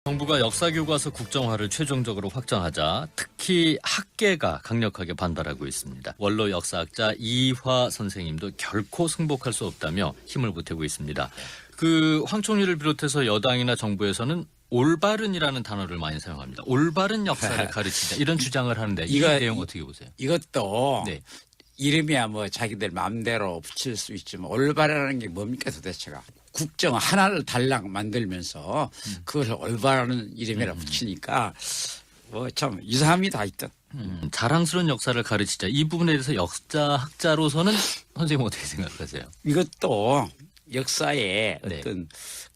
정부가 역사교과서 국정화를 최종적으로 확정하자 특히 학계가 강력하게 반발하고 있습니다. 원로 역사학자 이화 선생님도 결코 승복할 수 없다며 힘을 보태고 있습니다. 황 총리를 비롯해서 여당이나 정부에서는 올바른이라는 단어를 많이 사용합니다. 올바른 역사를 가르치자 이런 주장을 하는데 이 내용 어떻게 보세요? 이것도 이름이야 뭐 자기들 마음대로 붙일 수 있지만 올바르라는 게 뭡니까 도대체가. 국정 하나를 달랑 만들면서 그걸 올바른 이름이라 붙이니까 뭐 참 이상합니다 하여튼. 자랑스러운 역사를 가르치자 이 부분에 대해서 역사학자로서는 선생님 어떻게 생각하세요? 이것도 역사의 어떤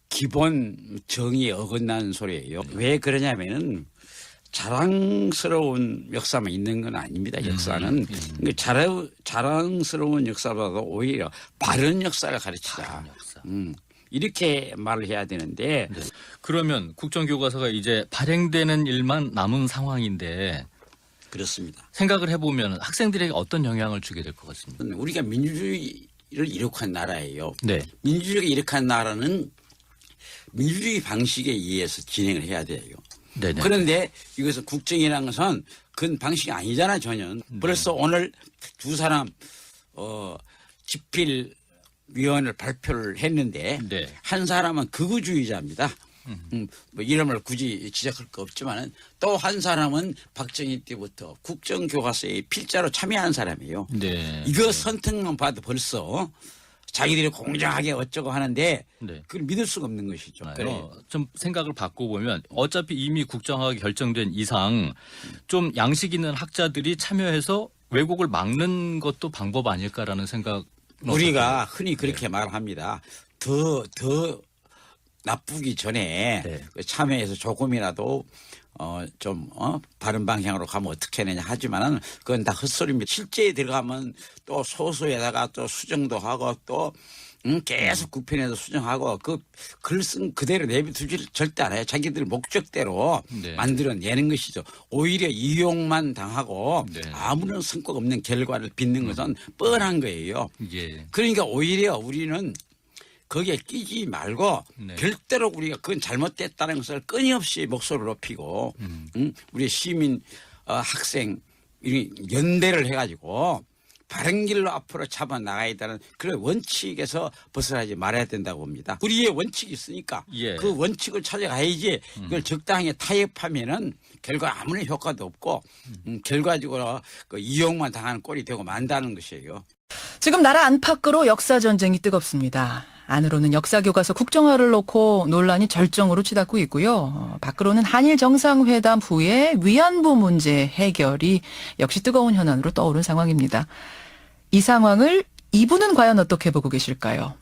기본 정의에 어긋나는 소리예요. 왜 그러냐면은 자랑스러운 역사만 있는 건 아닙니다. 역사는 자랑스러운 역사보다 오히려 바른 역사를 가르치자. 바른 역사. 이렇게 말을 해야 되는데 그러면 국정교과서가 이제 발행되는 일만 남은 상황인데 그렇습니다. 생각을 해보면 학생들에게 어떤 영향을 주게 될 것 같습니다. 우리가 민주주의를 이룩한 나라예요. 네. 민주주의가 이룩한 나라는 민주주의 방식에 의해서 진행을 해야 돼요. 네네. 그런데 이것은 국정이라는 것은 그건 방식이 아니잖아 전혀. 벌써 오늘 두 사람 집필위원을 발표를 했는데 한 사람은 극우주의자입니다. 뭐 이름을 굳이 지적할 거 없지만은 또 한 사람은 박정희 때부터 국정교과서에 필자로 참여한 사람이에요. 이거 선택만 봐도 벌써 자기들이 공정하게 어쩌고 하는데 그걸 믿을 수가 없는 것이죠. 좀 생각을 바꿔보면 어차피 이미 국정화가 결정된 이상 좀 양식 있는 학자들이 참여해서 왜곡을 막는 것도 방법 아닐까라는 생각. 우리가 흔히 그렇게 말합니다. 더 나쁘기 전에 참여해서 조금이라도 바른 방향으로 가면 어떻게 하느냐 하지만은 그건 다 헛소리입니다. 실제에 들어가면 또 소수에다가 또 수정도 하고 또 계속 국편에서 수정하고 그 글 쓴 그대로 내비두질 절대 않아요. 자기들 목적대로 만들어내는 것이죠. 오히려 이용만 당하고 아무런 성과가 없는 결과를 빚는 것은 뻔한 거예요. 그러니까 오히려 우리는 거기에 끼지 말고 별대로 우리가 그건 잘못됐다는 것을 끊임없이 목소리를 높이고 우리 시민 학생 연대를 해가지고 바른 길로 앞으로 잡아 나가야 되는 그런 원칙에서 벗어나지 말아야 된다고 봅니다. 우리의 원칙이 있으니까 그 원칙을 찾아가야지 그걸 적당히 타협하면은 결과 아무런 효과도 없고 결과적으로 그 이용만 당하는 꼴이 되고 만다는 것이에요. 지금 나라 안팎으로 역사 전쟁이 뜨겁습니다. 안으로는 역사교과서 국정화를 놓고 논란이 절정으로 치닫고 있고요. 밖으로는 한일 정상회담 후에 위안부 문제 해결이 역시 뜨거운 현안으로 떠오른 상황입니다. 이 상황을 이분은 과연 어떻게 보고 계실까요?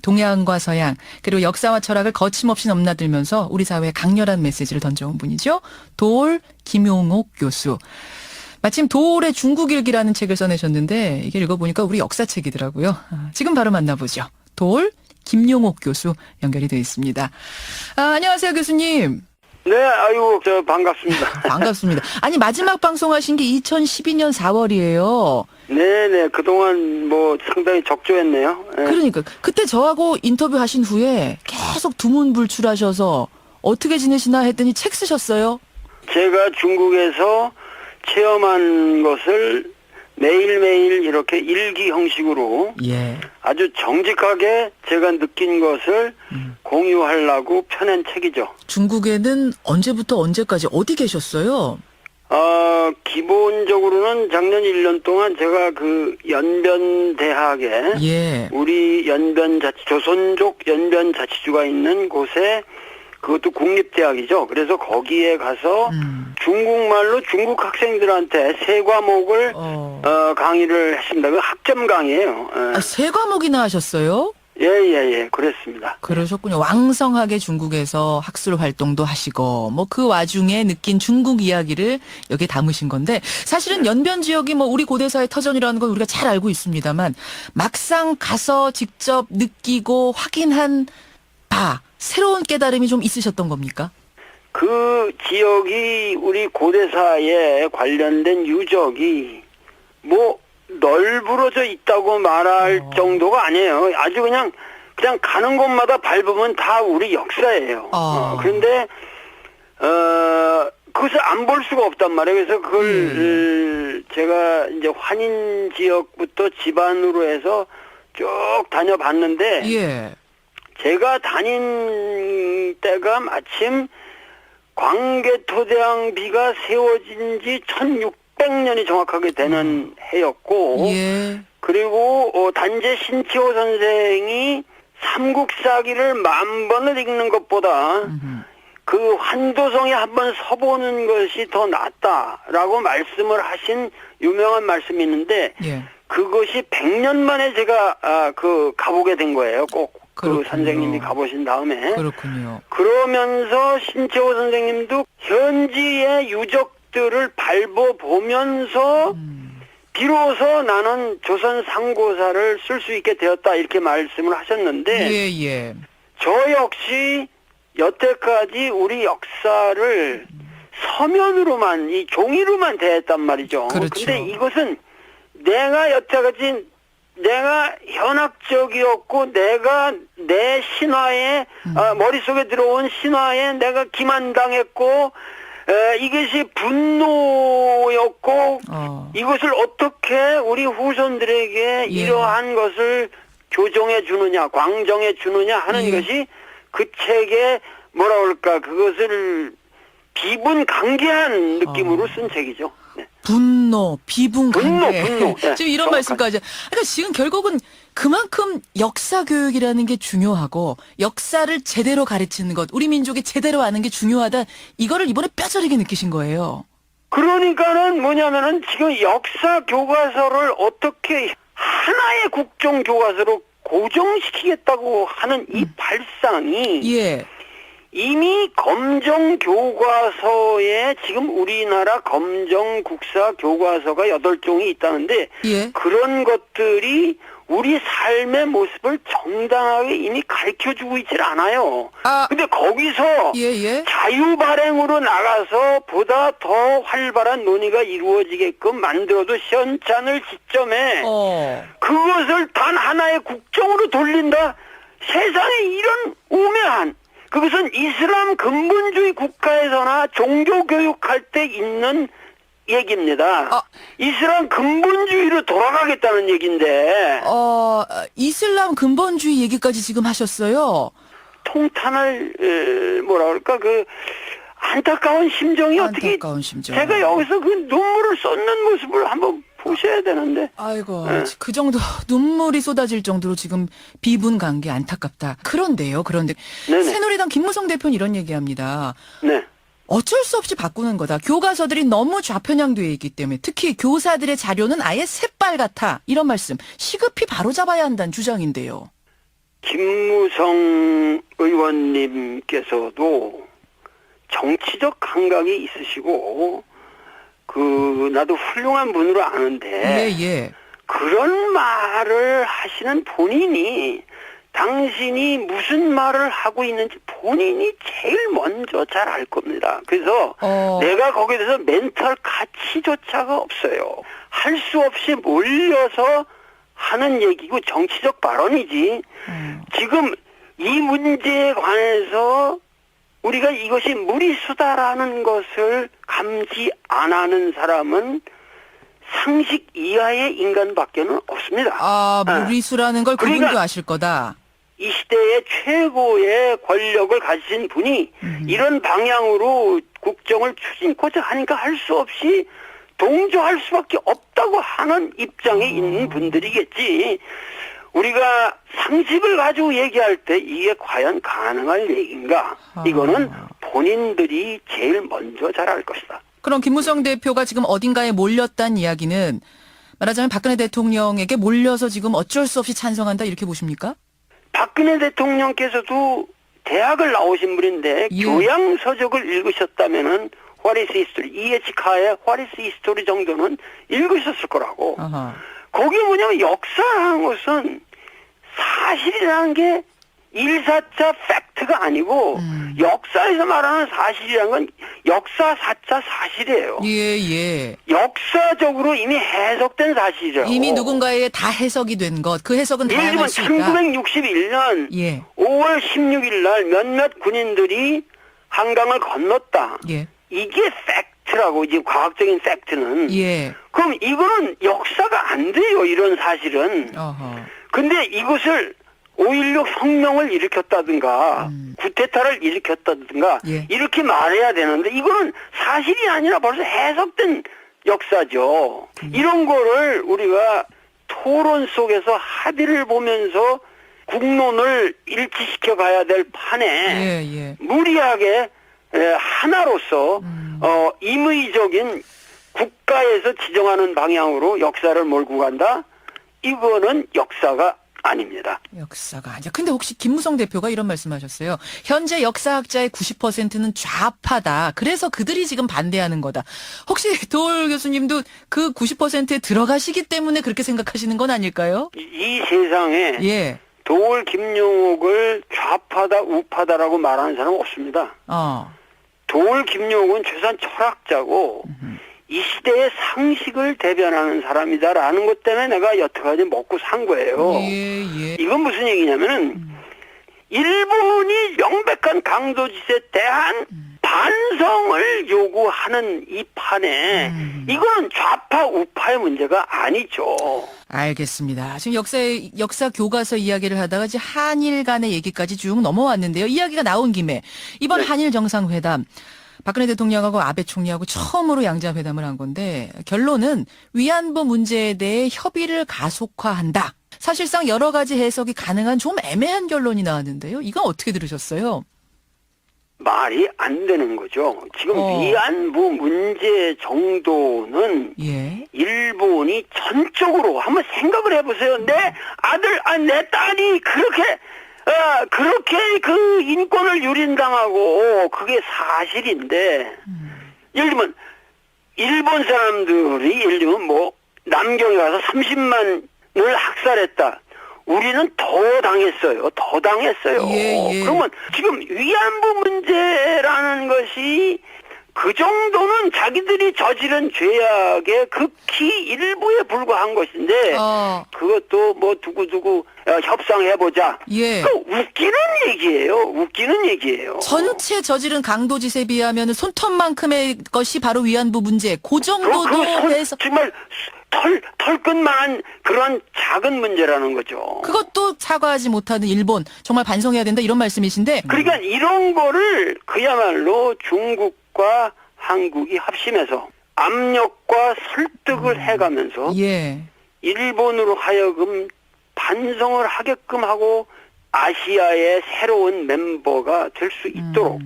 동양과 서양 그리고 역사와 철학을 거침없이 넘나들면서 우리 사회에 강렬한 메시지를 던져온 분이죠. 도올 김용옥 교수. 마침 도올의 중국일기라는 책을 써내셨는데 이게 읽어보니까 우리 역사책이더라고요. 지금 바로 만나보죠. 도올 김용옥 교수 연결이 되어 있습니다. 안녕하세요 교수님. 네, 아이고 반갑습니다. 반갑습니다. 아니 마지막 방송하신 게 2012년 4월이에요. 네네, 그동안 뭐 상당히 적조했네요. 네. 그러니까 그때 저하고 인터뷰하신 후에 계속 두문불출하셔서 어떻게 지내시나 했더니 책 쓰셨어요. 제가 중국에서 체험한 것을 매일매일 이렇게 일기 형식으로 아주 정직하게 제가 느낀 것을 공유하려고 펴낸 책이죠. 중국에는 언제부터 언제까지 어디 계셨어요? 기본적으로는 작년 1년 동안 제가 그 연변대학에 우리 조선족 연변자치주가 있는 곳에 그것도 국립대학이죠. 그래서 거기에 가서 중국말로 중국 학생들한테 세 과목을 강의를 했습니다. 그 학점 강의예요. 세 과목이나 하셨어요? 예, 그랬습니다. 그러셨군요. 왕성하게 중국에서 학술 활동도 하시고 뭐 그 와중에 느낀 중국 이야기를 여기에 담으신 건데 사실은 연변 지역이 뭐 우리 고대사의 터전이라는 걸 우리가 잘 알고 있습니다만 막상 가서 직접 느끼고 확인한 새로운 깨달음이 좀 있으셨던 겁니까? 그 지역이 우리 고대사에 관련된 유적이 뭐 널브러져 있다고 말할 정도가 아니에요. 아주 그냥 가는 곳마다 밟으면 다 우리 역사예요. 그런데 그것을 안 볼 수가 없단 말이에요. 그래서 그걸 제가 이제 환인 지역부터 집안으로 해서 쭉 다녀봤는데 예. 제가 다닌 때가 마침 광개토대왕비가 세워진 지 1600년이 정확하게 되는 해였고 예. 그리고 단재 신치호 선생이 삼국사기를 10,000번을 읽는 것보다 그 환도성에 한번 서보는 것이 더 낫다라고 말씀을 하신 유명한 말씀이 있는데 예. 그것이 100년 만에 제가 가보게 된 거예요. 꼭 그 그렇군요. 선생님이 가보신 다음에. 그렇군요. 그러면서 신채호 선생님도 현지의 유적들을 밟아보면서 비로소 나는 조선 상고사를 쓸 수 있게 되었다 이렇게 말씀을 하셨는데 예, 예. 저 역시 여태까지 우리 역사를 서면으로만 이 종이로만 대했단 말이죠. 그렇죠. 근데 이것은 내가 여태까지 내가 현학적이었고 내가 내 신화에 머릿속에 들어온 신화에 내가 기만당했고 이것이 분노였고 이것을 어떻게 우리 후손들에게 이러한 것을 교정해 주느냐 광정해 주느냐 하는 것이 그 책에 뭐라 그럴까 그것을 비분강개한 느낌으로 쓴 책이죠. 네. 분노, 비분강개. 분노. 네, 지금 이런 말씀까지. 그러니까 지금 결국은 그만큼 역사 교육이라는 게 중요하고 역사를 제대로 가르치는 것, 우리 민족이 제대로 아는 게 중요하다. 이거를 이번에 뼈저리게 느끼신 거예요. 그러니까는 뭐냐면은 지금 역사 교과서를 어떻게 하나의 국정 교과서로 고정시키겠다고 하는 이 발상이 예. 이미 검정 교과서에 지금 우리나라 검정 국사 교과서가 8종이 있다는데 예. 그런 것들이 우리 삶의 모습을 정당하게 이미 가르쳐주고 있질 않아요. 근데 거기서 예. 자유 발행으로 나가서 보다 더 활발한 논의가 이루어지게끔 만들어도 시원찮을 시점에 그것을 단 하나의 국정으로 돌린다? 세상에 이런 우매한 그것은 이슬람 근본주의 국가에서나 종교교육할 때 있는 얘기입니다. 이슬람 근본주의로 돌아가겠다는 얘기인데. 이슬람 근본주의 얘기까지 지금 하셨어요? 통탄할, 뭐라 그럴까, 안타까운 심정이 안타까운 심정. 제가 여기서 그 눈물을 쏟는 모습을 한번 보셔야 되는데. 아이고, 그 정도 눈물이 쏟아질 정도로 지금 비분관계 안타깝다. 그런데 네네. 새누리당 김무성 대표는 이런 얘기합니다. 네. 어쩔 수 없이 바꾸는 거다. 교과서들이 너무 좌편향되어 있기 때문에 특히 교사들의 자료는 아예 새빨갛다. 이런 말씀 시급히 바로잡아야 한다는 주장인데요. 김무성 의원님께서도 정치적 감각이 있으시고 나도 훌륭한 분으로 아는데 예. 그런 말을 하시는 본인이 당신이 무슨 말을 하고 있는지 본인이 제일 먼저 잘 알 겁니다. 그래서 내가 거기에 대해서 멘탈 가치조차가 없어요. 할 수 없이 몰려서 하는 얘기고 정치적 발언이지. 지금 이 문제에 관해서 우리가 이것이 무리수다라는 것을 감지 안 하는 사람은 상식 이하의 인간밖에는 없습니다. 무리수라는 걸 그러니까 그분도 아실 거다. 이 시대의 최고의 권력을 가지신 분이 이런 방향으로 국정을 추진코자 하니까 할 수 없이 동조할 수밖에 없다고 하는 입장에 있는 분들이겠지. 우리가 상식을 가지고 얘기할 때 이게 과연 가능할 얘기인가? 이거는 본인들이 제일 먼저 잘 알 것이다. 그럼 김무성 대표가 지금 어딘가에 몰렸다는 이야기는 말하자면 박근혜 대통령에게 몰려서 지금 어쩔 수 없이 찬성한다 이렇게 보십니까? 박근혜 대통령께서도 대학을 나오신 분인데 교양 서적을 읽으셨다면은 What is history? E.H. 카의 What is history 정도는 읽으셨을 거라고. 거기 뭐냐면 역사라는 것은 사실이라는 게 일사자 팩트가 아니고 역사에서 말하는 사실이라는 건 역사 사자 사실이에요. 예. 역사적으로 이미 해석된 사실이에요. 이미 누군가에 다 해석이 된 것. 그 해석은 예를 다양할 들면 수 있다. 1961년 5월 16일 날 몇몇 군인들이 한강을 건넜다. 예. 이게 팩트라고, 지금 과학적인 팩트는. 예. 그럼 이거는 역사가 안 돼요, 이런 사실은. 어허. 근데 이것을 5.16 혁명을 일으켰다든가 구테타를 일으켰다든가 예. 이렇게 말해야 되는데 이거는 사실이 아니라 벌써 해석된 역사죠. 이런 거를 우리가 토론 속에서 합의를 보면서 국론을 일치시켜 가야 될 판에 예, 예. 무리하게 하나로서 임의적인 국가에서 지정하는 방향으로 역사를 몰고 간다? 이거는 역사가 아닙니다. 역사가 아니야. 근데 혹시 김무성 대표가 이런 말씀하셨어요. 현재 역사학자의 90%는 좌파다. 그래서 그들이 지금 반대하는 거다. 혹시 도올 교수님도 그 90%에 들어가시기 때문에 그렇게 생각하시는 건 아닐까요? 이 세상에 예. 도올 김용옥을 좌파다 우파다라고 말하는 사람은 없습니다. 도올 김용옥은 최소한 철학자고 이 시대의 상식을 대변하는 사람이다라는 것 때문에 내가 여태까지 먹고 산 거예요. 예, 예. 이건 무슨 얘기냐면은 일본이 명백한 강도짓에 대한 반성을 요구하는 이 판에 이거는 좌파 우파의 문제가 아니죠. 알겠습니다. 지금 역사 교과서 이야기를 하다가 이제 한일 간의 얘기까지 쭉 넘어왔는데요. 이야기가 나온 김에 이번 네. 한일 정상회담 박근혜 대통령하고 아베 총리하고 처음으로 양자회담을 한 건데 결론은 위안부 문제에 대해 협의를 가속화한다. 사실상 여러 가지 해석이 가능한 좀 애매한 결론이 나왔는데요. 이건 어떻게 들으셨어요? 말이 안 되는 거죠. 지금 위안부 문제 정도는 예. 일본이 전적으로 한번 생각을 해보세요. 내 아들, 내 딸이 그렇게 그 인권을 유린당하고 그게 사실인데 예를 들면 일본 사람들이 예를 들면 뭐 남경에 가서 30만을 학살했다. 우리는 더 당했어요. 더 당했어요. 예, 예. 그러면 지금 위안부 문제라는 것이 그 정도는 자기들이 저지른 죄악의 극히 일부에 불과한 것인데 그것도 뭐 두고두고 협상해보자. 예. 웃기는 얘기예요. 웃기는 얘기예요. 전체 저지른 강도짓에 비하면 손톱만큼의 것이 바로 위안부 문제. 그 정도도 해서 정말 털끝만한 그런 작은 문제라는 거죠. 그것도 사과하지 못하는 일본 정말 반성해야 된다 이런 말씀이신데 그러니까 이런 거를 그야말로 중국과 한국이 합심해서 압력과 설득을 해가면서 예. 일본으로 하여금 반성을 하게끔 하고 아시아의 새로운 멤버가 될 수 있도록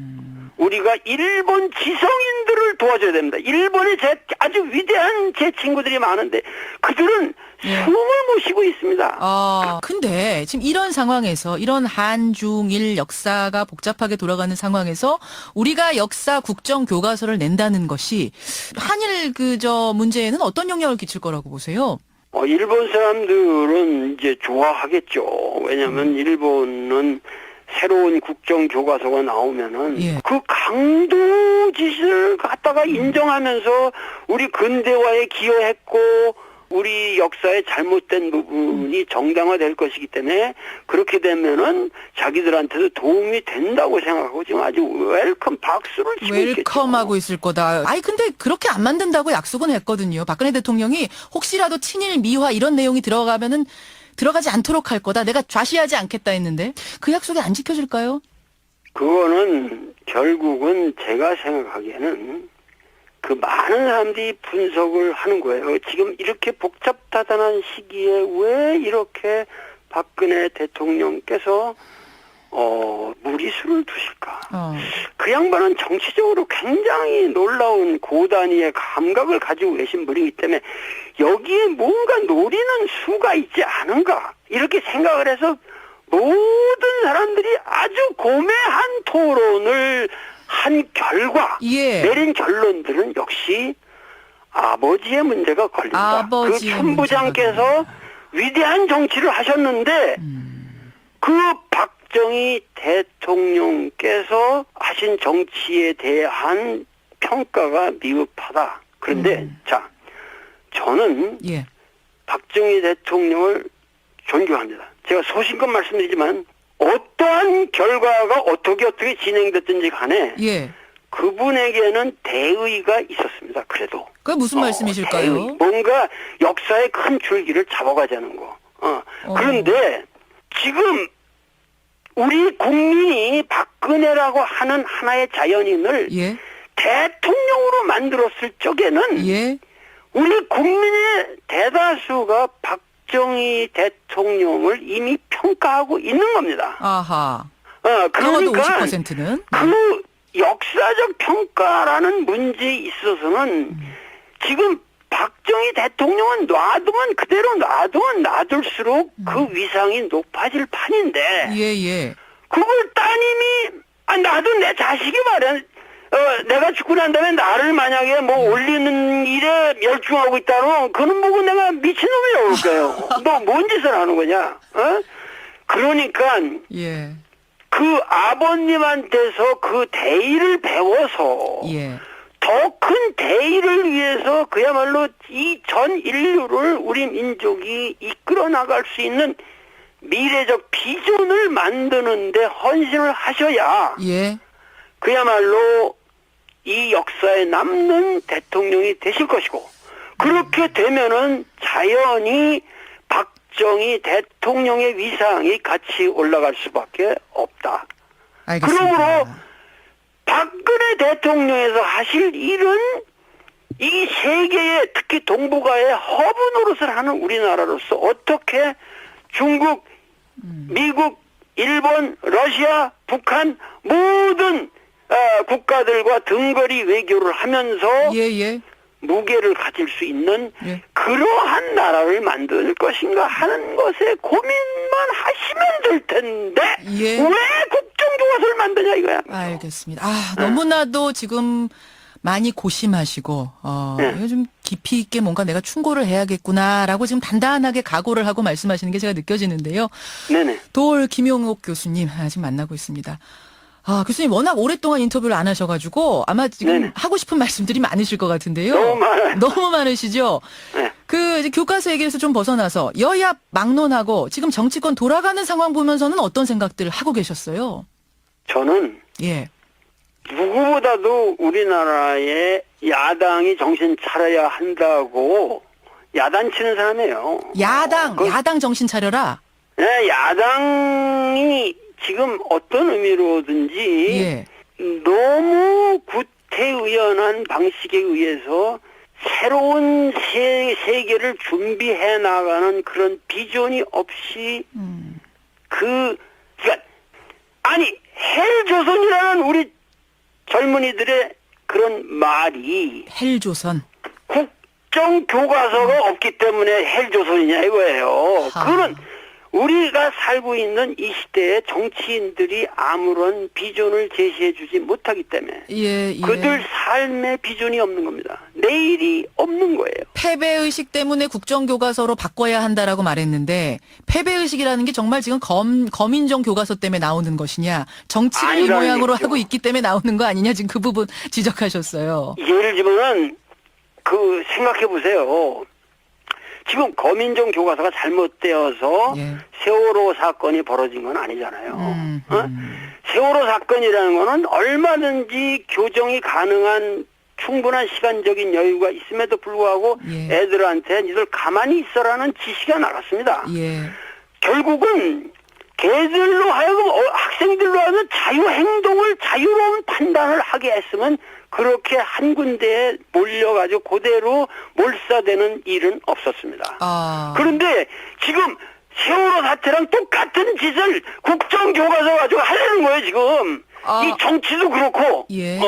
우리가 일본 지성인들을 도와줘야 됩니다. 일본에 아주 위대한 제 친구들이 많은데 그들은 숨을 못 쉬고 있습니다. 근데 지금 이런 상황에서 이런 한중일 역사가 복잡하게 돌아가는 상황에서 우리가 역사 국정 교과서를 낸다는 것이 한일 문제에는 어떤 영향을 끼칠 거라고 보세요? 일본 사람들은 이제 좋아하겠죠. 왜냐하면 일본은 새로운 국정 교과서가 나오면은 그 강도짓을 갖다가 인정하면서 우리 근대화에 기여했고 우리 역사의 잘못된 부분이 정당화될 것이기 때문에 그렇게 되면은 자기들한테도 도움이 된다고 생각하고 지금 아주 웰컴 박수를 치고 있겠죠. 웰컴하고 있을 거다. 근데 그렇게 안 만든다고 약속은 했거든요. 박근혜 대통령이 혹시라도 친일 미화 이런 내용이 들어가면은 들어가지 않도록 할 거다. 내가 좌시하지 않겠다 했는데 그 약속이 안 지켜질까요? 그거는 결국은 제가 생각하기에는 그 많은 사람들이 분석을 하는 거예요. 지금 이렇게 복잡다단한 시기에 왜 이렇게 박근혜 대통령께서 무리수를 두실까? 그 양반은 정치적으로 굉장히 놀라운 고단위의 감각을 가지고 계신 분이기 때문에 여기에 뭔가 노리는 수가 있지 않은가 이렇게 생각을 해서 모든 사람들이 아주 고매한 토론을 한 결과 내린 결론들은 역시 아버지의 문제가 걸린다. 그 천부장께서 위대한 정치를 하셨는데 그 박정희 대통령께서 하신 정치에 대한 평가가 미흡하다. 그런데 자 저는 박정희 대통령을 존경합니다. 제가 소신껏 말씀드리지만 어떠한 결과가 어떻게 진행됐든지 간에 예. 그분에게는 대의가 있었습니다. 그래도. 그게 무슨 말씀이실까요? 대의. 뭔가 역사의 큰 줄기를 잡아가자는 거. 그런데 지금 우리 국민이 박근혜라고 하는 하나의 자연인을 예. 대통령으로 만들었을 적에는 예. 우리 국민의 대다수가 박정희 대통령을 이미 평가하고 있는 겁니다. 아하. 적어도 그러니까 50%는 그 역사적 평가라는 문제에 있어서는 지금 박정희 대통령은 놔두면 그대로 놔둘수록 그 위상이 높아질 판인데 예. 그걸 따님이 나도 내 자식이 말이야 내가 죽고 난 다음에 나를 만약에 뭐 올리는 일에 열중하고 있다면 그는 보고 내가 미친놈이라고 그럴까요? 너 뭔 짓을 하는 거냐? 그러니까 예. 그 아버님한테서 그 대의를 배워서 예. 더 큰 대의를 위해서 그야말로 이 전 인류를 우리 민족이 이끌어 나갈 수 있는 미래적 비전을 만드는데 헌신을 하셔야 예. 그야말로 이 역사에 남는 대통령이 되실 것이고 그렇게 되면은 자연히 박정희 대통령의 위상이 같이 올라갈 수밖에 없다. 알겠습니다. 그러므로 박근혜 대통령에서 하실 일은 이 세계의 특히 동북아의 허브 노릇을 하는 우리나라로서 어떻게 중국, 미국, 일본, 러시아, 북한 모든 국가들과 등거리 외교를 하면서 예. 무게를 가질 수 있는 예. 그러한 나라를 만들 것인가 하는 것에 고민만 하시면 될 텐데 예. 왜 국정교과서를 만드냐 이거야. 알겠습니다. 너무나도 지금 많이 고심하시고 이거 좀 깊이 있게 뭔가 내가 충고를 해야겠구나라고 지금 단단하게 각오를 하고 말씀하시는 게 제가 느껴지는데요. 네네. 돌 김용옥 교수님 지금 만나고 있습니다. 교수님 워낙 오랫동안 인터뷰를 안 하셔가지고 아마 지금 네네. 하고 싶은 말씀들이 많으실 것 같은데요. 너무 많아요. 너무 많으시죠? 네. 이제 교과서 얘기에서 좀 벗어나서 여야 막론하고 지금 정치권 돌아가는 상황 보면서는 어떤 생각들을 하고 계셨어요? 저는 예. 누구보다도 우리나라의 야당이 정신 차려야 한다고 야단치는 사람이에요. 야당 정신 차려라. 네, 야당이 지금 어떤 의미로든지 예. 너무 구태의연한 방식에 의해서 새로운 세계를 준비해 나가는 그런 비전이 없이 그러니까 아니 헬조선이라는 우리 젊은이들의 그런 말이 헬조선. 국정교과서가 없기 때문에 헬조선이냐 이거예요. 그거는 우리가 살고 있는 이 시대에 정치인들이 아무런 비전을 제시해주지 못하기 때문에 예. 그들 삶의 비전이 없는 겁니다. 내일이 없는 거예요. 패배의식 때문에 국정교과서로 바꿔야 한다라고 말했는데 패배의식이라는 게 정말 지금 검인정 교과서 때문에 나오는 것이냐 정치를 이 아니라는 모양으로 얘기죠. 하고 있기 때문에 나오는 거 아니냐 지금 그 부분 지적하셨어요. 예를 들면은 생각해 보세요. 지금 검인정 교과서가 잘못되어서 예. 세월호 사건이 벌어진 건 아니잖아요. 세월호 사건이라는 거는 얼마든지 교정이 가능한 충분한 시간적인 여유가 있음에도 불구하고 예. 애들한테 니들 가만히 있어라는 지시가 나갔습니다. 예. 결국은 걔들로 하여금 학생들로 하여금 자유행동을 자유로운 판단을 하게 했으면 그렇게 한 군데에 몰려가지고 그대로 몰사되는 일은 없었습니다. 그런데 지금 세월호 사태랑 똑같은 짓을 국정교과서 가지고 하려는 거예요 지금. 이 정치도 그렇고. 예.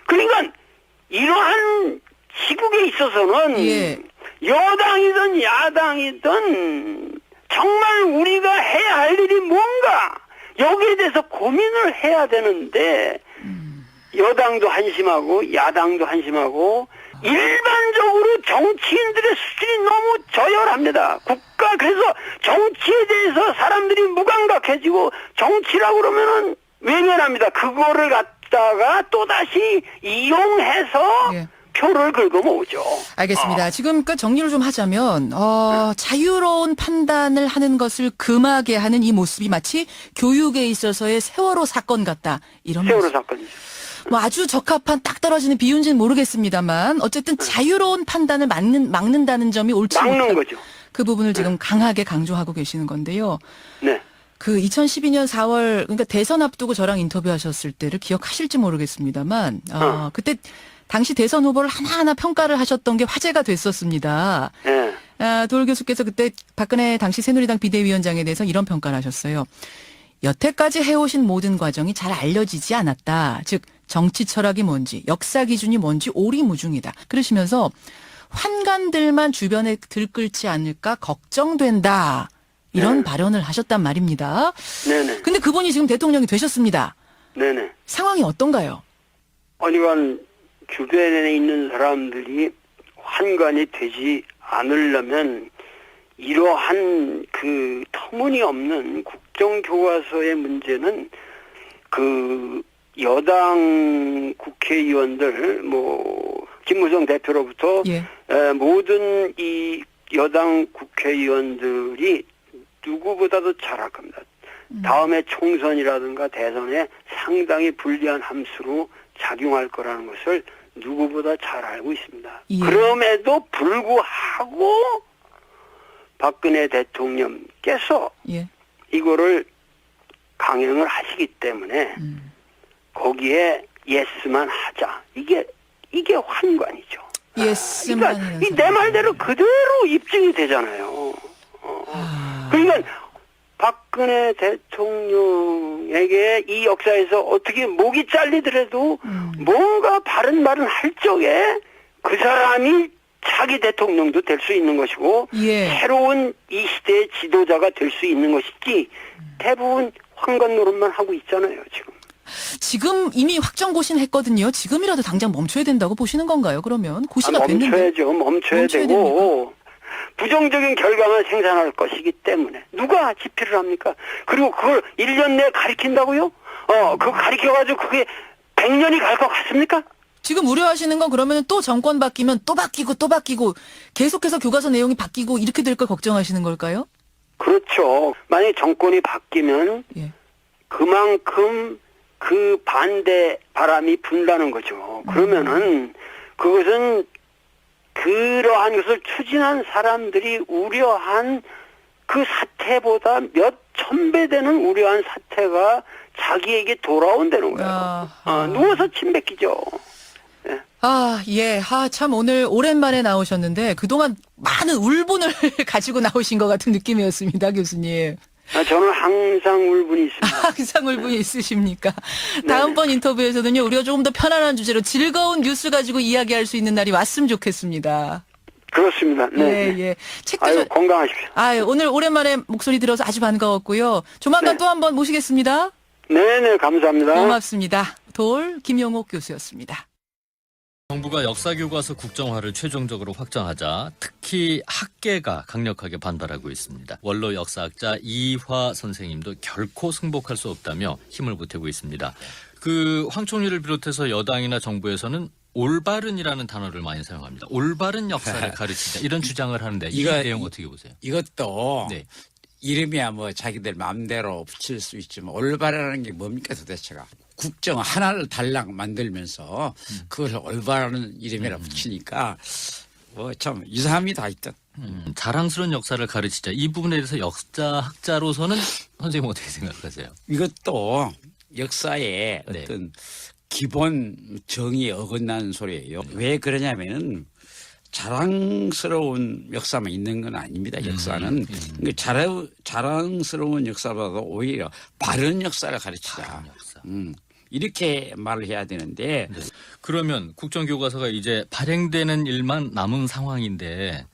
그러니까 이러한 시국에 있어서는 예. 여당이든 야당이든 정말 우리가 해야 할 일이 뭔가 여기에 대해서 고민을 해야 되는데 여당도 한심하고 야당도 한심하고 일반적으로 정치인들의 수준이 너무 저열합니다. 그래서 정치에 대해서 사람들이 무감각해지고 정치라고 그러면은 외면합니다. 그거를 갖다가 또다시 이용해서 예. 표를 긁어 모으죠. 알겠습니다. 지금 그 정리를 좀 하자면 자유로운 판단을 하는 것을 금하게 하는 이 모습이 마치 교육에 있어서의 세월호 사건 같다. 이런 세월호 모습. 사건이죠. 뭐 아주 적합한 딱 떨어지는 비유인지는 모르겠습니다만 어쨌든 자유로운 판단을 막는다는 점이 옳지 막는 못한 거죠. 그 부분을 지금 강하게 강조하고 계시는 건데요. 네. 그 2012년 4월 그러니까 대선 앞두고 저랑 인터뷰하셨을 때를 기억하실지 모르겠습니다만 그때 당시 대선 후보를 하나하나 평가를 하셨던 게 화제가 됐었습니다. 네. 도올 교수께서 그때 박근혜 당시 새누리당 비대위원장에 대해서 이런 평가를 하셨어요. 여태까지 해오신 모든 과정이 잘 알려지지 않았다. 즉 정치 철학이 뭔지 역사 기준이 뭔지 오리무중이다. 그러시면서 환관들만 주변에 들끓지 않을까 걱정된다. 이런 발언을 하셨단 말입니다. 네네. 근데 그분이 지금 대통령이 되셨습니다. 네네. 상황이 어떤가요? 어니간 주변에 있는 사람들이 환관이 되지 않으려면 이러한 그 터무니없는 국정교과서의 문제는 그 여당 국회의원들 김무성 대표로부터 예. 모든 이 여당 국회의원들이 누구보다도 잘할 겁니다. 다음에 총선이라든가 대선에 상당히 불리한 함수로 작용할 거라는 것을 누구보다 잘 알고 있습니다. 예. 그럼에도 불구하고 박근혜 대통령께서 예. 이거를 강행을 하시기 때문에 거기에 예스만 하자. 이게 환관이죠. 예스만 그러니까 내 말대로 그대로 입증이 되잖아요. 그러니까 박근혜 대통령에게 이 역사에서 어떻게 목이 잘리더라도 뭔가 바른 말은 할 적에 그 사람이 자기 대통령도 될 수 있는 것이고 예. 새로운 이 시대의 지도자가 될 수 있는 것이지 대부분 환관 노릇만 하고 있잖아요 지금. 지금 이미 확정 고신했거든요. 지금이라도 당장 멈춰야 된다고 보시는 건가요? 그러면 고시가 됐는데. 멈춰야 되고 됩니까? 부정적인 결과만 생산할 것이기 때문에 누가 집필을 합니까? 그리고 그걸 1년 내에 가리킨다고요? 그거 가리켜가지고 그게 100년이 갈 것 같습니까? 지금 우려하시는 건 그러면 또 정권 바뀌면 또 바뀌고 계속해서 교과서 내용이 바뀌고 이렇게 될 걸 걱정하시는 걸까요? 그렇죠. 만약에 정권이 바뀌면 예. 그만큼 그 반대 바람이 분다는 거죠. 그러면은 그것은 그러한 것을 추진한 사람들이 우려한 그 사태보다 몇 천 배 되는 우려한 사태가 자기에게 돌아온다는 거예요. 누워서 침 뱉기죠. 예. 참 오늘 오랜만에 나오셨는데 그동안 많은 울분을 가지고 나오신 것 같은 느낌이었습니다, 교수님. 저는 항상 울분이 있습니다. 항상 울분이 있으십니까? 다음번 인터뷰에서는요, 우리가 조금 더 편안한 주제로 즐거운 뉴스 가지고 이야기할 수 있는 날이 왔으면 좋겠습니다. 그렇습니다. 네. 예. 책도 건강하십시오. 오늘 오랜만에 목소리 들어서 아주 반가웠고요. 조만간 또 한 번 모시겠습니다. 네네, 감사합니다. 고맙습니다. 도올 김용옥 교수였습니다. 정부가 역사교과서 국정화를 최종적으로 확정하자 특히 학계가 강력하게 반발하고 있습니다. 원로 역사학자 이화 선생님도 결코 승복할 수 없다며 힘을 보태고 있습니다. 그 황 총리를 비롯해서 여당이나 정부에서는 올바른이라는 단어를 많이 사용합니다. 올바른 역사를 가르치자 이런 주장을 하는데 이 내용 어떻게 보세요? 이것도 네. 이름이야 자기들 마음대로 붙일 수 있지만 올바르라는 게 뭡니까 도대체가. 국정 하나를 달랑 만들면서 그걸 올바른 이름이라 붙이니까 참 이상합니다 하여튼. 자랑스러운 역사를 가르치자 이 부분에 대해서 역사학자로서는 선생님 어떻게 생각하세요? 이것도 역사의 네. 어떤 기본 정의에 어긋나는 소리예요. 왜 그러냐면은 자랑스러운 역사만 있는 건 아닙니다. 역사는 자랑스러운 역사보다 오히려 바른 역사를 가르치자. 바른 역사. 이렇게 말을 해야 되는데 네. 그러면 국정교과서가 이제 발행되는 일만 남은 상황인데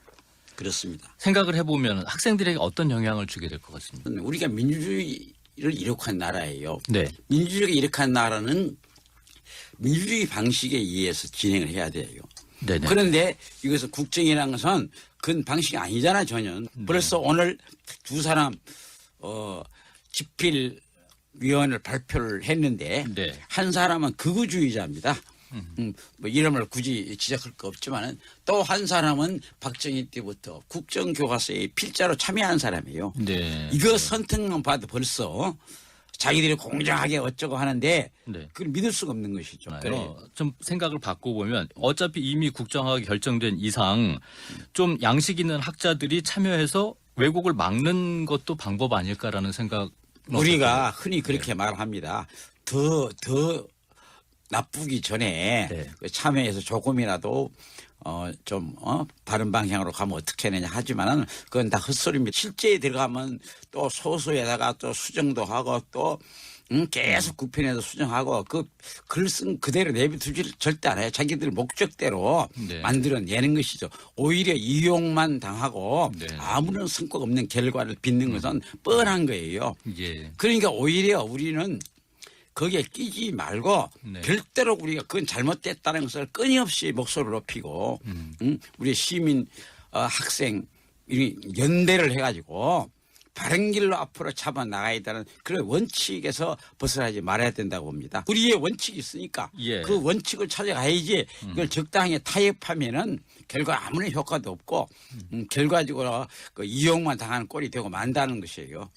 그렇습니다. 생각을 해보면 학생들에게 어떤 영향을 주게 될 것 같습니다. 우리가 민주주의를 이룩한 나라예요. 네. 민주주의가 이룩한 나라는 민주주의 방식에 의해서 진행을 해야 돼요. 네네. 그런데 이것은 국정이라는 것은 그건 방식이 아니잖아 전혀. 벌써 오늘 두 사람 집필위원을 발표를 했는데 네. 한 사람은 극우주의자입니다. 뭐 이름을 굳이 지적할 거 없지만은 또 한 사람은 박정희 때부터 국정교과서에 필자로 참여한 사람이에요. 네. 이거 선택만 봐도 벌써 자기들이 공정하게 어쩌고 하는데 네. 그걸 믿을 수가 없는 것이죠. 좀 생각을 바꿔보면 어차피 이미 국정화가 결정된 이상 좀 양식 있는 학자들이 참여해서 왜곡을 막는 것도 방법 아닐까라는 생각. 우리가 흔히 그렇게 말합니다. 더 나쁘기 전에 네. 참여해서 조금이라도 바른 방향으로 가면 어떻게 하느냐 하지만은 그건 다 헛소리입니다. 실제에 들어가면 또 소수에다가 또 수정도 하고 또 계속 국편에서 수정하고 그 글 쓴 그대로 내비두질 절대 안 해요. 자기들 목적대로 네. 만들어내는 것이죠. 오히려 이용만 당하고 네. 아무런 성과가 없는 결과를 빚는 것은 뻔한 거예요. 예. 그러니까 오히려 우리는 거기에 끼지 말고 네. 별대로 우리가 그건 잘못됐다는 것을 끊임없이 목소리를 높이고 우리 시민 학생 연대를 해가지고 바른 길로 앞으로 잡아 나가야 되는 그런 원칙에서 벗어나지 말아야 된다고 봅니다. 우리의 원칙이 있으니까 예. 그 원칙을 찾아가야지 그걸 적당히 타협하면은 결과 아무런 효과도 없고 결과적으로 그 이용만 당하는 꼴이 되고 만다는 것이에요.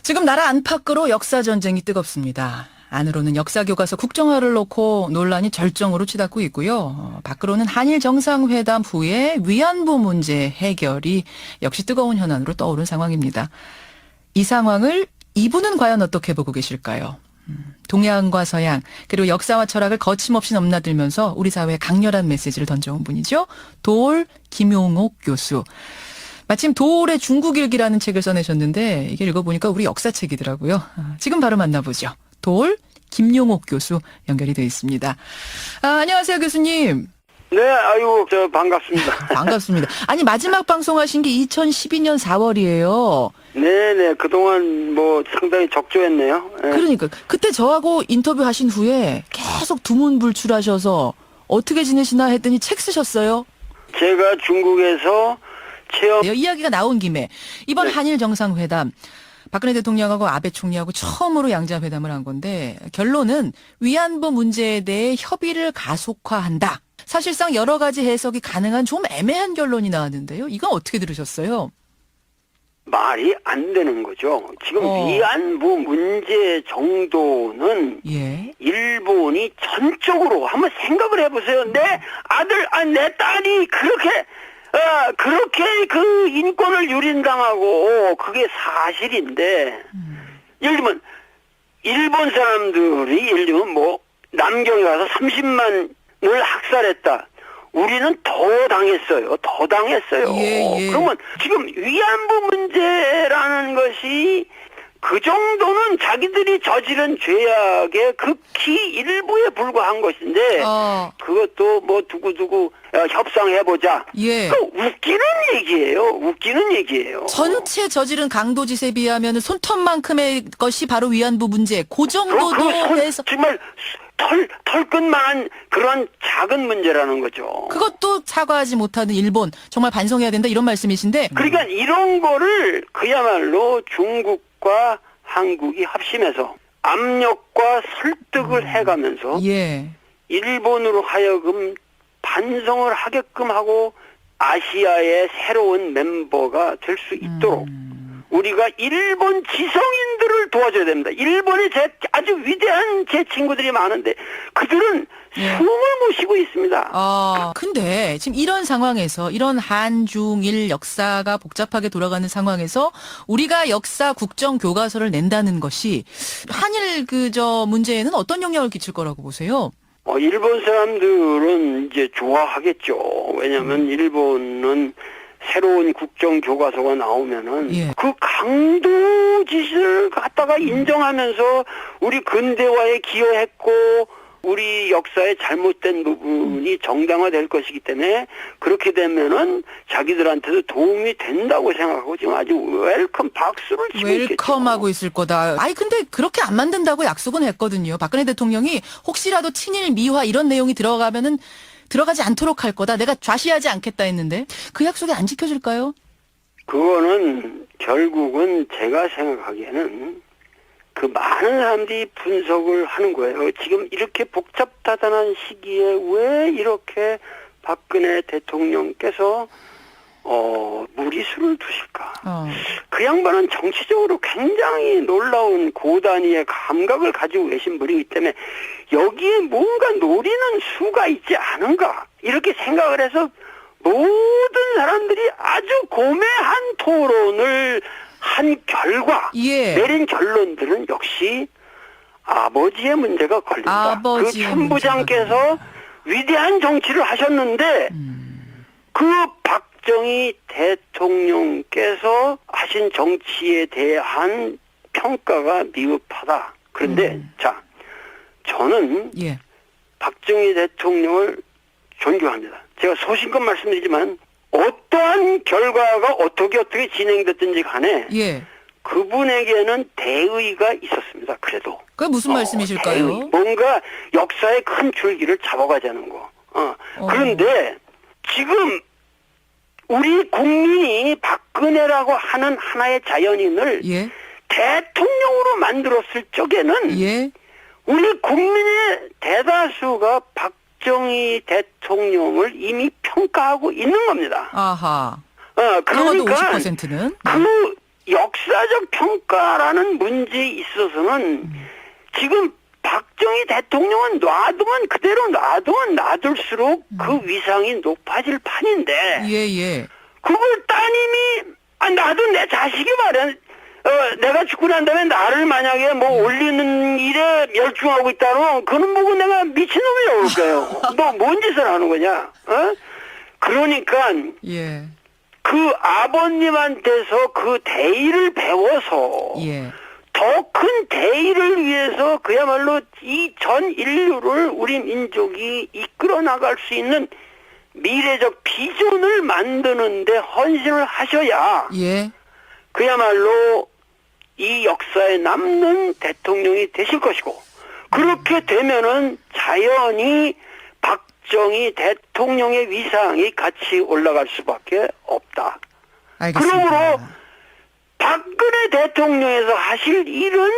지금 나라 안팎으로 역사 전쟁이 뜨겁습니다. 안으로는 역사교과서 국정화를 놓고 논란이 절정으로 치닫고 있고요. 밖으로는 한일 정상회담 후에 위안부 문제 해결이 역시 뜨거운 현안으로 떠오른 상황입니다. 이 상황을 이분은 과연 어떻게 보고 계실까요? 동양과 서양 그리고 역사와 철학을 거침없이 넘나들면서 우리 사회에 강렬한 메시지를 던져온 분이죠. 도올 김용옥 교수. 마침 도올의 중국일기라는 책을 써내셨는데 이게 읽어보니까 우리 역사책이더라고요. 지금 바로 만나보죠. 도올 김용옥 교수 연결이 되어 있습니다. 안녕하세요 교수님. 네, 아이고, 반갑습니다. 반갑습니다. 아니 마지막 방송하신 게 2012년 4월이에요. 네네, 그동안 상당히 적조했네요. 네. 그러니까 그때 저하고 인터뷰하신 후에 계속 두문불출하셔서 어떻게 지내시나 했더니 책 쓰셨어요. 제가 중국에서 체험 이야기가 나온 김에 이번 네. 한일 정상회담 박근혜 대통령하고 아베 총리하고 처음으로 양자회담을 한 건데 결론은 위안부 문제에 대해 협의를 가속화한다. 사실상 여러 가지 해석이 가능한 좀 애매한 결론이 나왔는데요. 이건 어떻게 들으셨어요? 말이 안 되는 거죠. 지금 위안부 문제 정도는 예. 일본이 전적으로 한번 생각을 해보세요. 내 아들, 내 딸이 그렇게 그 인권을 유린당하고 그게 사실인데 예를 들면 일본 사람들이 예를 들면 남경에 가서 30만을 학살했다. 우리는 더 당했어요. 예. 그러면 지금 위안부 문제라는 것이 그 정도는 자기들이 저지른 죄악의 극히 일부에 불과한 것인데 그것도 두고두고 협상해보자. 예. 웃기는 얘기예요. 전체 저지른 강도짓에 비하면 손톱만큼의 것이 바로 위안부 문제. 그 정도도 해서 정말 털끝만한 그런 작은 문제라는 거죠. 그것도 사과하지 못하는 일본 정말 반성해야 된다 이런 말씀이신데. 그러니까 이런 거를 그야말로 중국과 한국이 합심해서 압력과 설득을 해가면서 예. 일본으로 하여금 반성을 하게끔 하고 아시아의 새로운 멤버가 될 수 있도록 우리가 일본 지성인들을 도와줘야 됩니다. 일본에 아주 위대한 제 친구들이 많은데 그들은 숨을 못 쉬고 있습니다. 근데 지금 이런 상황에서 이런 한중일 역사가 복잡하게 돌아가는 상황에서 우리가 역사 국정 교과서를 낸다는 것이 한일 문제에는 어떤 영향을 끼칠 거라고 보세요? 일본 사람들은 이제 좋아하겠죠. 왜냐하면 일본은 새로운 국정 교과서가 나오면은 그 강도 짓을 갖다가 인정하면서 우리 근대화에 기여했고 우리 역사의 잘못된 부분이 정당화될 것이기 때문에 그렇게 되면은 자기들한테도 도움이 된다고 생각하고 지금 아주 웰컴 박수를 치고 있겠죠. 웰컴하고 있을 거다. 근데 그렇게 안 만든다고 약속은 했거든요. 박근혜 대통령이 혹시라도 친일 미화 이런 내용이 들어가면은 들어가지 않도록 할 거다. 내가 좌시하지 않겠다 했는데 그 약속이 안 지켜질까요? 그거는 결국은 제가 생각하기에는 그 많은 사람들이 분석을 하는 거예요. 지금 이렇게 복잡다단한 시기에 왜 이렇게 박근혜 대통령께서 무리수를 두실까? 그 양반은 정치적으로 굉장히 놀라운 고단위의 감각을 가지고 계신 분이기 때문에 여기에 뭔가 노리는 수가 있지 않은가 이렇게 생각을 해서 모든 사람들이 아주 고매한 토론을 한 결과 내린 결론들은 역시 아버지의 문제가 걸린다. 그 천부장께서 위대한 정치를 하셨는데 그 박정희 대통령께서 하신 정치에 대한 평가가 미흡하다. 그런데 자, 저는 박정희 대통령을 존경합니다. 제가 소신껏 말씀드리지만 어떠한 결과가 어떻게 진행됐든지 간에 그분에게는 대의가 있었습니다. 그래도. 그게 무슨 말씀이실까요? 대의. 뭔가 역사의 큰 줄기를 잡아가자는 거. 그런데 지금 우리 국민이 박근혜라고 하는 하나의 자연인을 대통령으로 만들었을 적에는 우리 국민의 대다수가 박정희 대통령을 이미 평가하고 있는 겁니다. 아하. 그러니까 50%는? 그 역사적 평가라는 문제에 있어서는 지금 박정희 대통령은 놔두면 그대로 놔둘수록 그 위상이 높아질 판인데 그걸 따님이 나도 내 자식이 말이야 내가 죽고 난 다음에 나를 만약에 뭐 올리는 일에 열중하고 있다면 그는 보고 내가 미친놈이라고 그럴까요? 너 뭔 짓을 하는 거냐? 그러니까 그 아버님한테서 그 대의를 배워서 더 큰 대의를 위해서 그야말로 이 전 인류를 우리 민족이 이끌어 나갈 수 있는 미래적 비전을 만드는데 헌신을 하셔야 그야말로 이 역사에 남는 대통령이 되실 것이고 그렇게 되면은 자연히 박정희 대통령의 위상이 같이 올라갈 수밖에 없다. 알겠습니다. 그러므로 박근혜 대통령에서 하실 일은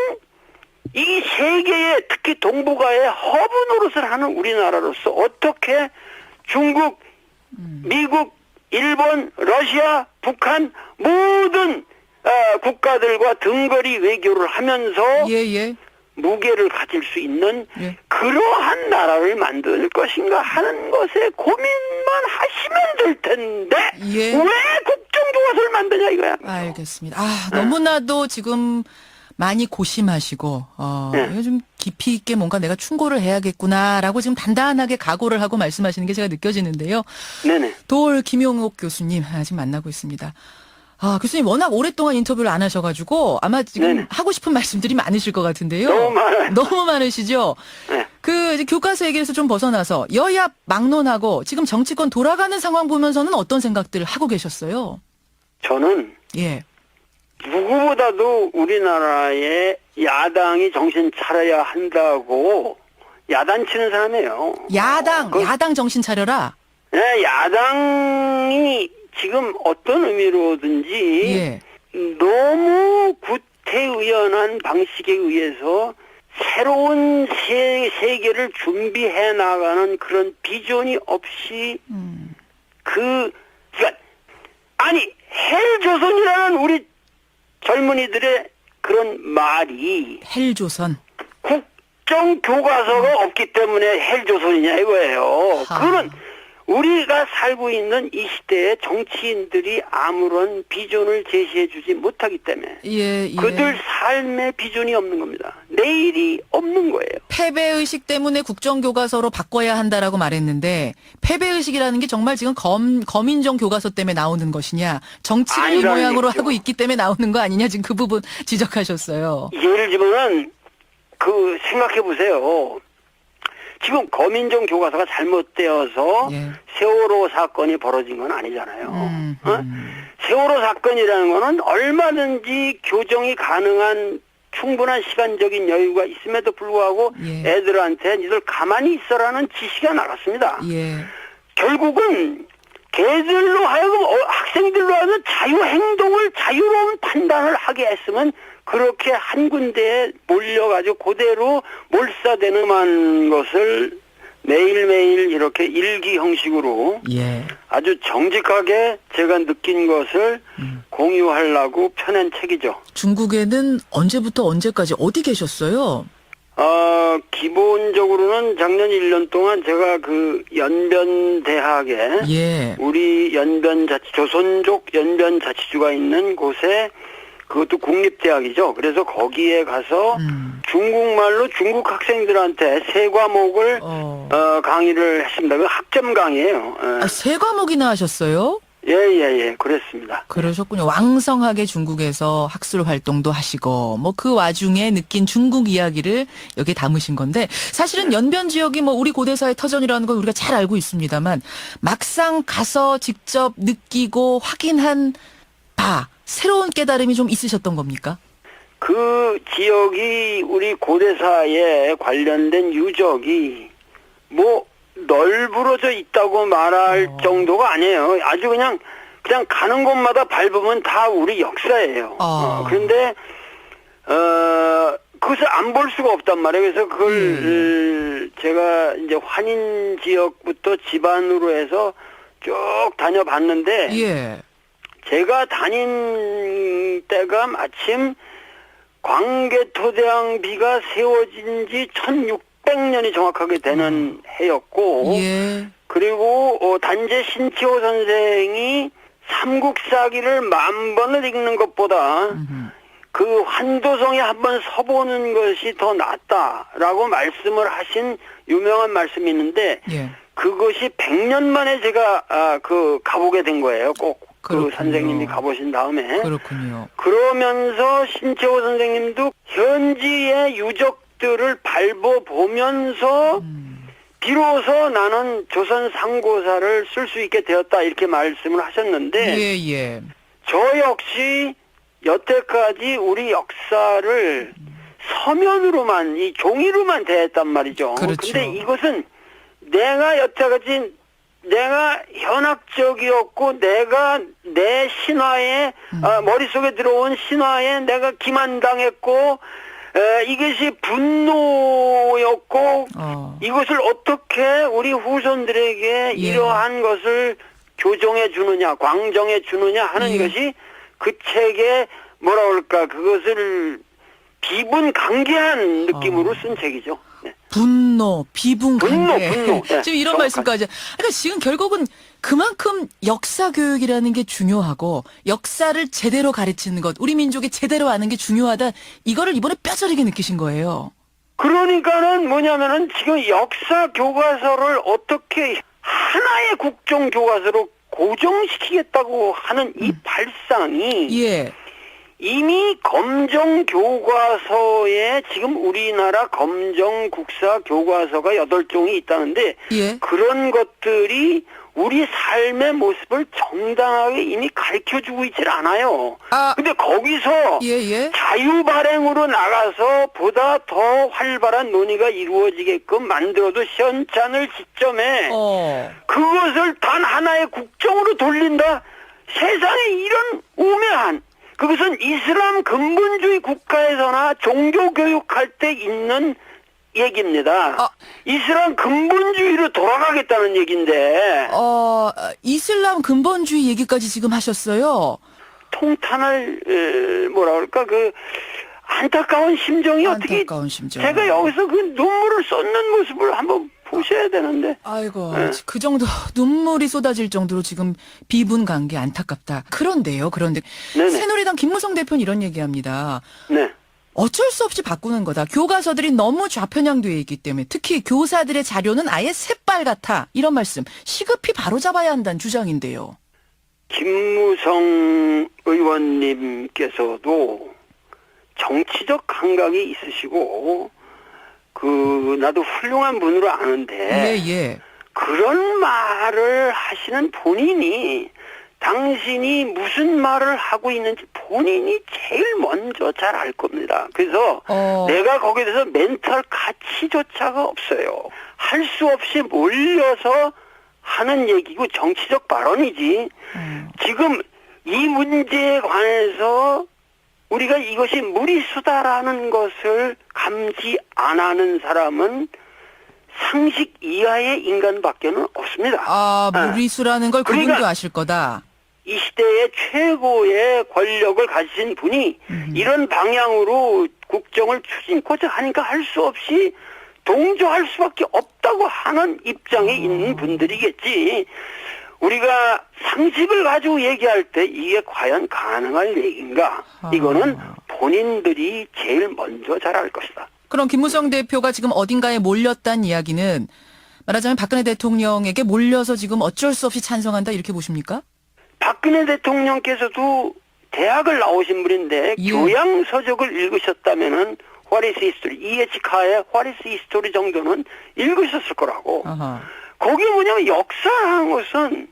이 세계의 특히 동북아의 허브 노릇을 하는 우리나라로서 어떻게 중국, 미국, 일본, 러시아, 북한 모든 국가들과 등거리 외교를 하면서 무게를 가질 수 있는 그러한 나라를 만들 것인가 하는 것에 고민만 하시면 될 텐데 왜 국정교과서를 만드냐 이거야. 알겠습니다. 너무나도 지금 많이 고심하시고 이거 좀 깊이 있게 뭔가 내가 충고를 해야겠구나라고 지금 단단하게 각오를 하고 말씀하시는 게 제가 느껴지는데요. 네네. 도올 김용옥 교수님 지금 만나고 있습니다. 교수님 워낙 오랫동안 인터뷰를 안 하셔가지고 아마 지금 하고 싶은 말씀들이 많으실 것 같은데요. 너무 많아요. 너무 많으시죠? 그 이제 교과서 얘기에서 좀 벗어나서 여야 막론하고 지금 정치권 돌아가는 상황 보면서는 어떤 생각들을 하고 계셨어요? 저는 누구보다도 우리나라의 야당이 정신 차려야 한다고 야단치는 사람이에요. 야당 정신 차려라? 네, 야당이 지금 어떤 의미로든지 너무 구태의연한 방식에 의해서 새로운 세계를 준비해 나가는 그런 비전이 없이 그러니까 아니 헬조선이라는 우리 젊은이들의 그런 말이 헬조선 국정교과서가 없기 때문에 헬조선이냐 이거예요. 그거는 우리가 살고 있는 이 시대에 정치인들이 아무런 비전을 제시해주지 못하기 때문에 그들 삶의 비전이 없는 겁니다. 내일이 없는 거예요. 패배의식 때문에 국정교과서로 바꿔야 한다라고 말했는데 패배의식이라는 게 정말 지금 검인정 교과서 때문에 나오는 것이냐 정치를 이 모양으로 하고 있기 때문에 나오는 거 아니냐 지금 그 부분 지적하셨어요. 예를 들면 생각해보세요. 지금 검인정 교과서가 잘못되어서 세월호 사건이 벌어진 건 아니잖아요. 세월호 사건이라는 거는 얼마든지 교정이 가능한 충분한 시간적인 여유가 있음에도 불구하고 애들한테 니들 가만히 있어라는 지시가 나갔습니다. 결국은 걔들로 하여금 학생들로 하여금 자유행동을 자유로운 판단을 하게 했으면 그렇게 한 군데에 몰려가지고 그대로 몰사되는 것을 매일매일 이렇게 일기 형식으로 예. 아주 정직하게 제가 느낀 것을 공유하려고 펴낸 책이죠. 중국에는 언제부터 언제까지 어디 계셨어요? 기본적으로는 작년 1년 동안 제가 그 연변대학에 예. 우리 조선족 연변자치주가 있는 곳에 그것도 국립대학이죠. 그래서 거기에 가서 중국말로 중국 학생들한테 세 과목을 강의를 했습니다. 그 학점 강의예요. 아, 세 과목이나 하셨어요? 예, 그랬습니다. 그러셨군요. 왕성하게 중국에서 학술 활동도 하시고 뭐 그 와중에 느낀 중국 이야기를 여기에 담으신 건데 사실은 연변 지역이 뭐 우리 고대사의 터전이라는 건 우리가 잘 알고 있습니다만 막상 가서 직접 느끼고 확인한 바 새로운 깨달음이 좀 있으셨던 겁니까? 그 지역이 우리 고대사에 관련된 유적이 뭐 널브러져 있다고 말할 정도가 아니에요. 아주 그냥 가는 곳마다 밟으면 다 우리 역사예요. 그런데 그것을 안 볼 수가 없단 말이에요. 그래서 그걸 제가 이제 환인 지역부터 집안으로 해서 쭉 다녀봤는데 예. 제가 다닌 때가 마침 광개토대왕비가 세워진 지 1600년이 정확하게 되는 해였고 예. 그리고 단재 신치호 선생이 삼국사기를 10,000번을 읽는 것보다 그 환도성에 한번 서보는 것이 더 낫다라고 말씀을 하신 유명한 말씀이 있는데 예. 그것이 100년 만에 제가 가보게 된 거예요. 꼭 그 그렇군요. 선생님이 가보신 다음에. 그렇군요. 그러면서 신채호 선생님도 현지의 유적들을 밟아보면서 비로소 나는 조선 상고사를 쓸 수 있게 되었다 이렇게 말씀을 하셨는데 예. 저 역시 여태까지 우리 역사를 서면으로만 이 종이로만 대했단 말이죠. 그렇죠. 근데 이것은 내가 여태까지 내가 현학적이었고 내가 내 신화에 머릿속에 들어온 신화에 내가 기만당했고 이것이 분노였고 이것을 어떻게 우리 후손들에게 이러한 것을 교정해 주느냐 광정해 주느냐 하는 것이 그 책에 뭐라 그럴까 그것을 비분강개한 느낌으로 쓴 책이죠. 네. 분노, 비분강개. 분노. 네, 지금 이런 말씀까지. 그러니까 지금 결국은 그만큼 역사 교육이라는 게 중요하고 역사를 제대로 가르치는 것, 우리 민족이 제대로 아는 게 중요하다. 이거를 이번에 뼈저리게 느끼신 거예요. 그러니까는 뭐냐면은 지금 역사 교과서를 어떻게 하나의 국정 교과서로 고정시키겠다고 하는 이 발상이 예. 이미 검정 교과서에 지금 우리나라 검정 국사 교과서가 8종이 있다는데 예. 그런 것들이 우리 삶의 모습을 정당하게 이미 가르쳐주고 있질 않아요. 근데 거기서 자유 발행으로 나가서 보다 더 활발한 논의가 이루어지게끔 만들어도 시원찮을 시점에 그것을 단 하나의 국정으로 돌린다? 세상에 이런 우매한 그것은 이슬람 근본주의 국가에서나 종교교육할 때 있는 얘기입니다. 이슬람 근본주의로 돌아가겠다는 얘기인데. 이슬람 근본주의 얘기까지 지금 하셨어요? 통탄할, 뭐라 그럴까, 안타까운 심정이 안타까운 심정. 제가 여기서 그 눈물을 쏟는 모습을 한번 보셔야 되는데. 아이고, 그 정도 눈물이 쏟아질 정도로 지금 비분관계 안타깝다. 그런데 새누리당 김무성 대표는 이런 얘기합니다. 네. 어쩔 수 없이 바꾸는 거다. 교과서들이 너무 좌편향되어 있기 때문에 특히 교사들의 자료는 아예 새빨갛다. 이런 말씀 시급히 바로잡아야 한다는 주장인데요. 김무성 의원님께서도 정치적 감각이 있으시고 나도 훌륭한 분으로 아는데 그런 말을 하시는 본인이 당신이 무슨 말을 하고 있는지 본인이 제일 먼저 잘 알 겁니다. 그래서 내가 거기에 대해서 멘탈 가치조차가 없어요. 할 수 없이 몰려서 하는 얘기고 정치적 발언이지. 지금 이 문제에 관해서 우리가 이것이 무리수다라는 것을 감지 안 하는 사람은 상식 이하의 인간밖에는 없습니다. 아, 무리수라는 걸 그러니까 그분도 아실 거다. 이 시대의 최고의 권력을 가지신 분이 이런 방향으로 국정을 추진코자 하니까 할 수 없이 동조할 수밖에 없다고 하는 입장에 있는 분들이겠지. 우리가 상식을 가지고 얘기할 때 이게 과연 가능할 얘기인가? 이거는 본인들이 제일 먼저 잘 알 것이다. 그럼 김무성 대표가 지금 어딘가에 몰렸다는 이야기는 말하자면 박근혜 대통령에게 몰려서 지금 어쩔 수 없이 찬성한다 이렇게 보십니까? 박근혜 대통령께서도 대학을 나오신 분인데 예. 교양 서적을 읽으셨다면은 What is history? 이에치카의 What is history 정도는 읽으셨을 거라고. 아하. 거기 뭐냐면 역사라는 것은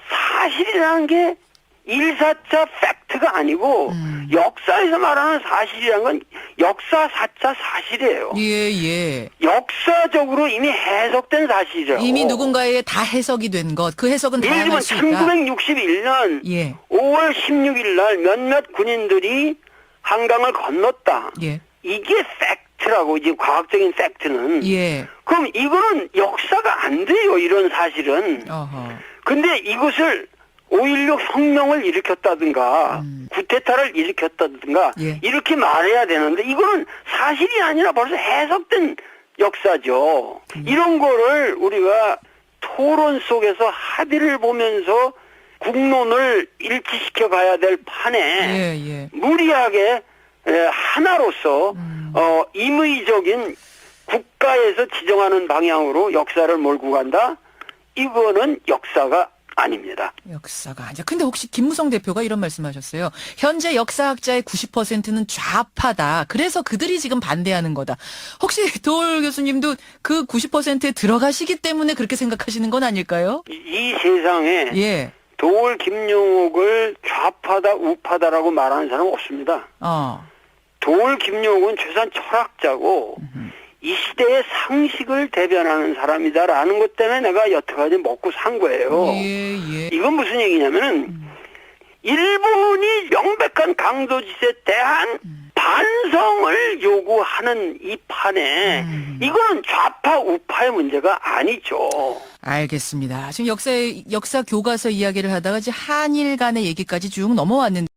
사실이라는 게 일사자 팩트가 아니고 역사에서 말하는 사실이라는 건 역사 사자 사실이에요. 예, 예. 역사적으로 이미 해석된 사실이라고. 이미 누군가에 다 해석이 된 것, 그 해석은 예를 다양할 들면 수 있다. 1961년 예, 5월 16일 날 몇몇 군인들이 한강을 건넜다. 예, 이게 팩트라고, 이제 과학적인 팩트는. 예. 그럼 이거는 역사가 안 돼요, 이런 사실은. 어허. 근데 이것을 5.16 혁명을 일으켰다든가 구테타를 일으켰다든가 예. 이렇게 말해야 되는데 이거는 사실이 아니라 벌써 해석된 역사죠. 이런 거를 우리가 토론 속에서 합의를 보면서 국론을 일치시켜 가야 될 판에 예, 예. 무리하게 하나로서 임의적인 국가에서 지정하는 방향으로 역사를 몰고 간다? 이거는 역사가 아닙니다. 역사가 아니야. 근데 혹시 김무성 대표가 이런 말씀하셨어요. 현재 역사학자의 90%는 좌파다. 그래서 그들이 지금 반대하는 거다. 혹시 도올 교수님도 그 90%에 들어가시기 때문에 그렇게 생각하시는 건 아닐까요? 이 세상에 예. 도올 김용옥을 좌파다 우파다라고 말하는 사람은 없습니다. 도올 김용옥은 최소한 철학자고 이 시대의 상식을 대변하는 사람이다라는 것 때문에 내가 여태까지 먹고 산 거예요. 예, 예. 이건 무슨 얘기냐면은 일본이 명백한 강도짓에 대한 반성을 요구하는 이 판에 이거는 좌파 우파의 문제가 아니죠. 알겠습니다. 지금 역사 교과서 이야기를 하다가 이제 한일 간의 얘기까지 쭉 넘어왔는데